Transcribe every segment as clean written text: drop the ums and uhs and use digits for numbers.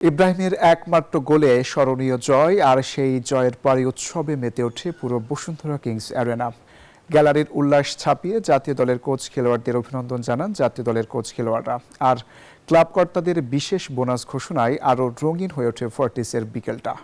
ইব্রাহিমের একমাত্র গোলে স্মরণীয় জয়, আর সেই জয়ের পরই উৎসবে মেতে ওঠে পুরো বসুন্ধরা কিংস অ্যারেনা। গ্যালারির উল্লাস ছাপিয়ে জাতীয় দলের কোচ খেলোয়াড়দের অভিনন্দন জানান জাতীয় দলের কোচ খেলোয়াড়রা। আর ক্লাব কর্তাদের বিশেষ বোনাস ঘোষণায় আরও রঙিন হয়ে ওঠে ফর্টিসের বিকেলটা।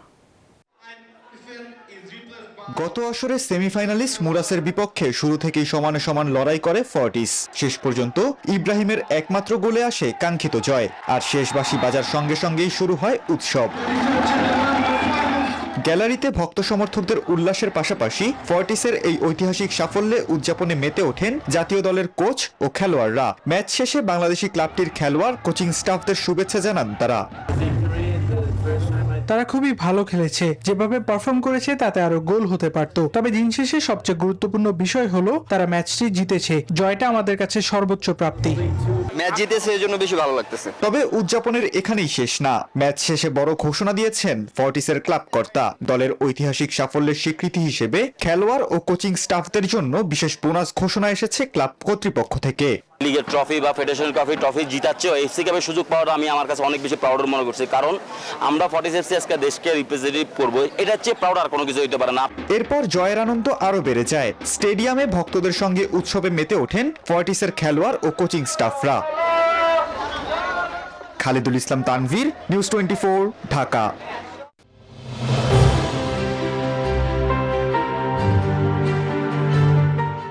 গত আসরে সেমিফাইনালিস্ট মুরাসের বিপক্ষে শুরু থেকেই সমানে সমান লড়াই করে ফর্টিস। শেষ পর্যন্ত ইব্রাহিমের একমাত্র গোলে আসে কাঙ্ক্ষিত জয়, আর শেষ বাঁশি বাজার সঙ্গে সঙ্গেই শুরু হয় উৎসব। গ্যালারিতে ভক্ত সমর্থকদের উল্লাসের পাশাপাশি ফর্টিসের এই ঐতিহাসিক সাফল্যে উদযাপনে মেতে ওঠেন জাতীয় দলের কোচ ও খেলোয়াড়রা। ম্যাচ শেষে বাংলাদেশি ক্লাবটির খেলোয়াড়, কোচিং স্টাফদের শুভেচ্ছা জানান তারা। তারা খুবই ভালো খেলেছে, যেভাবে পারফর্ম করেছে তাতে আরো গোল হতে পারত। তবে দিন শেষে সবচেয়ে গুরুত্বপূর্ণ বিষয় হলো তারা ম্যাচটি জিতেছে। জয়টা আমাদের কাছে সর্বোচ্চ প্রাপ্তি। ম্যাচ জিতেছে, এর জন্য বেশি ভালো লাগতেছে। তবে উদযাপনের এখানেই শেষ না। ম্যাচ শেষে বড় ঘোষণা দিয়েছেন ফর্টিসের ক্লাব কর্তা। দলের ঐতিহাসিক সাফল্যের স্বীকৃতি হিসেবে খেলোয়াড় ও কোচিং স্টাফদের জন্য বিশেষ বোনাস ঘোষণা এসেছে ক্লাব কর্তৃপক্ষ থেকে। লিগের ট্রফি বা ফেডারেশন ট্রফি জিতাচ্ছে এফসি কাপের সুযোগ পাওয়াটা আমি আমার কাছে অনেক বেশি প্রাউড মনে করছি, কারণ আমরা ফর্টিস এফসি আজকে দেশকে রিপ্রেজেন্টেটিভ করবো, এটা হচ্ছে প্রাউড আর কোনো কিছু হইতে পারে না। এরপর জয়ের আনন্দ আরো বেড়ে যায়। স্টেডিয়ামে ভক্তদের সঙ্গে উৎসবে মেতে ওঠেন ফর্টিসের খেলোয়াড় ও কোচিং স্টাফরা। খালেদুল ইসলাম তানভীর, নিউজ 24, ঢাকা।